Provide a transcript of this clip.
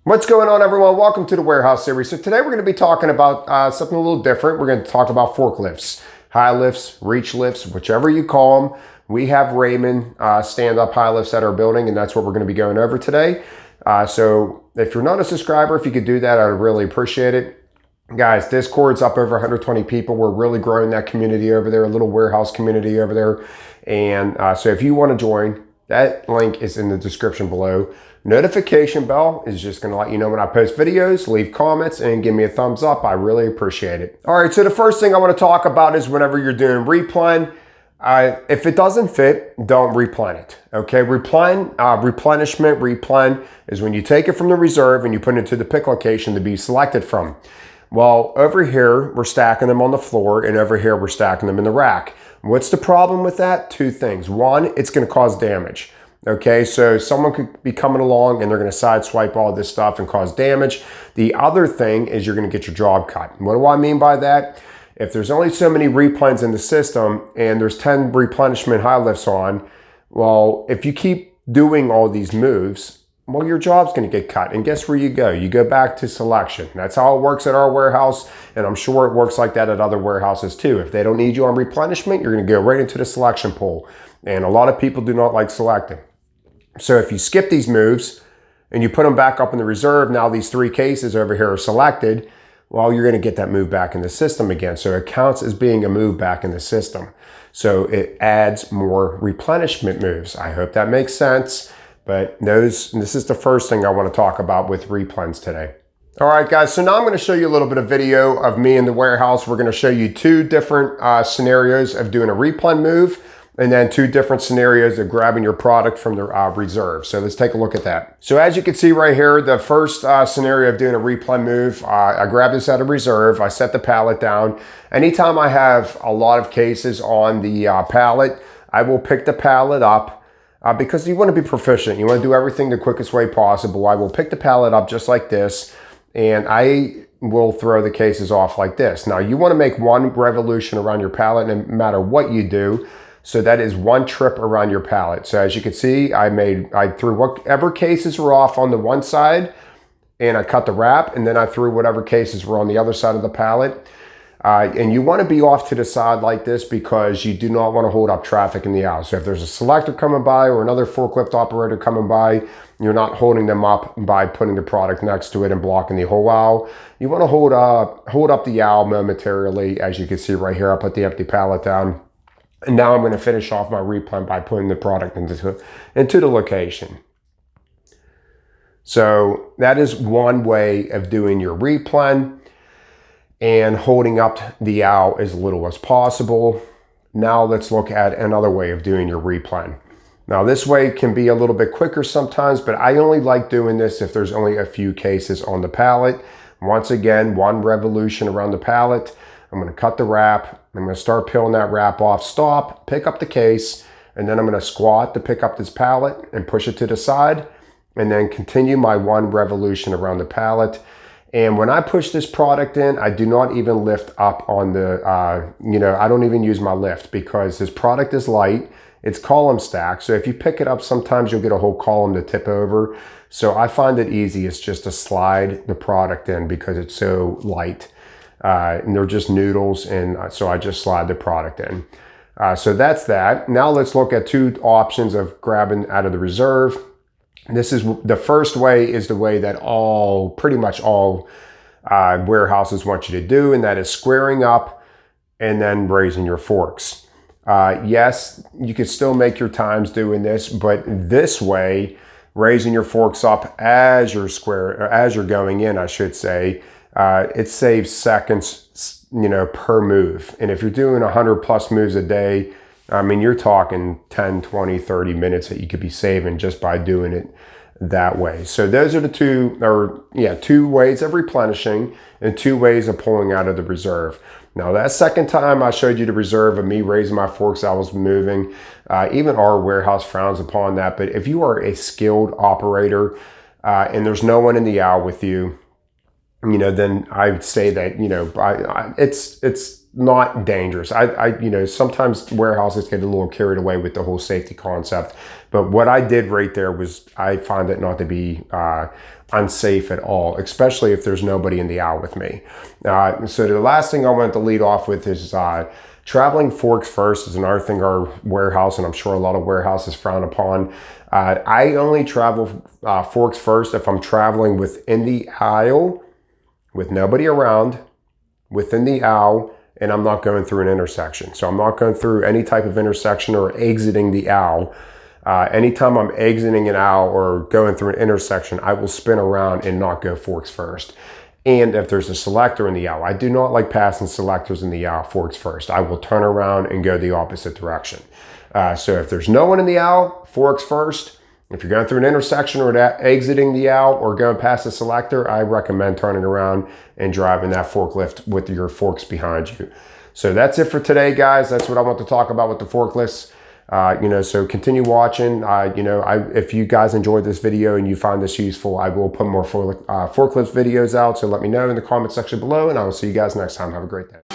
What's going on, everyone? Welcome to the Warehouse Series. So today we're going to be talking about something a little different. We're going to talk about forklifts, high lifts, reach lifts, whichever you call them. We have Raymond stand-up high lifts at our building, and that's what we're going to be going over today. So if you're not a subscriber, if you could do that, I'd really appreciate it. Guys, Discord's up over 120 people. We're really growing that community over there, a little warehouse community over there. And so if you want to join, that link is in the description below. Notification bell is just going to let you know when I post videos. Leave comments and give me a thumbs up. I really appreciate it. All right, so the first thing I want to talk about is whenever you're doing replen, if it doesn't fit, don't replen it. Okay, replenishment, replen is when you take it from the reserve and you put it into the pick location to be selected from. Well, over here, we're stacking them on the floor, and over here, we're stacking them in the rack. What's the problem with that? Two things. One, it's going to cause damage. Okay, so someone could be coming along and they're going to sideswipe all this stuff and cause damage. The other thing is you're going to get your job cut. What do I mean by that? If there's only so many replens in the system and there's 10 replenishment high lifts on, well, if you keep doing all these moves, well, your job's going to get cut. And guess where you go? You go back to selection. That's how it works at our warehouse, and I'm sure it works like that at other warehouses too. If they don't need you on replenishment, you're going to go right into the selection pool. And a lot of people do not like selecting. So if you skip these moves and you put them back up in the reserve, now these three cases over here are selected, well, you're going to get that move back in the system again. So it counts as being a move back in the system. So it adds more replenishment moves. I hope that makes sense. But this is the first thing I want to talk about with replens today. All right, guys, so now I'm going to show you a little bit of video of me in the warehouse. We're going to show you two different scenarios of doing a replen move, and then two different scenarios of grabbing your product from the reserve. So let's take a look at that. So as you can see right here, the first scenario of doing a replen move, I grab this out of reserve, I set the pallet down. Anytime I have a lot of cases on the pallet, I will pick the pallet up because you want to be proficient. You want to do everything the quickest way possible. I will pick the pallet up just like this, and I will throw the cases off like this. Now you want to make one revolution around your pallet no matter what you do. So that is one trip around your pallet. So as you can see, I threw whatever cases were off on the one side, and I cut the wrap, and then I threw whatever cases were on the other side of the pallet. And you want to be off to the side like this because you do not want to hold up traffic in the aisle. So if there's a selector coming by or another forklift operator coming by, you're not holding them up by putting the product next to it and blocking the whole aisle. You want to hold up the aisle momentarily. As you can see right here, I put the empty pallet down. And now I'm going to finish off my replen by putting the product into the location. So that is one way of doing your replen and holding up the aisle as little as possible. Now let's look at another way of doing your replen. Now this way can be a little bit quicker sometimes, but I only like doing this if there's only a few cases on the pallet. Once again, one revolution around the pallet. I'm going to cut the wrap. I'm going to start peeling that wrap off, stop, pick up the case, and then I'm going to squat to pick up this pallet and push it to the side, and then continue my one revolution around the pallet. And when I push this product in, I do not even lift up on the, I don't even use my lift because this product is light. It's column stacked. So if you pick it up, sometimes you'll get a whole column to tip over. So I find it easiest just to slide the product in because it's so light. And they're just noodles, and so I just slide the product in. So that's that. Now let's look at two options of grabbing out of the reserve. This is the first way is the way that pretty much all warehouses want you to do, and that is squaring up and then raising your forks. Yes, you can still make your times doing this, but this way, raising your forks up as you're going in, I should say, it saves seconds, per move. And if you're doing 100 plus moves a day, I mean, you're talking 10, 20, 30 minutes that you could be saving just by doing it that way. So those are the two ways of replenishing and two ways of pulling out of the reserve. Now that second time I showed you the reserve of me raising my forks, I was moving. Even our warehouse frowns upon that. But if you are a skilled operator and there's no one in the aisle with you, then I would say that, it's not dangerous. Sometimes warehouses get a little carried away with the whole safety concept. But what I did right there was, I find it not to be unsafe at all, especially if there's nobody in the aisle with me. So the last thing I wanted to lead off with is traveling forks first is another thing our warehouse, and I'm sure a lot of warehouses frown upon. I only travel forks first if I'm traveling within the aisle with nobody around, within the aisle, and I'm not going through an intersection. So I'm not going through any type of intersection or exiting the aisle. Anytime I'm exiting an aisle or going through an intersection, I will spin around and not go forks first. And if there's a selector in the aisle, I do not like passing selectors in the aisle forks first. I will turn around and go the opposite direction. So if there's no one in the aisle, forks first. If you're going through an intersection or exiting the aisle or going past a selector, I recommend turning around and driving that forklift with your forks behind you. So that's it for today, guys. That's what I want to talk about with the forklifts. So continue watching. If you guys enjoyed this video and you find this useful, I will put more forklift videos out. So let me know in the comment section below, and I will see you guys next time. Have a great day.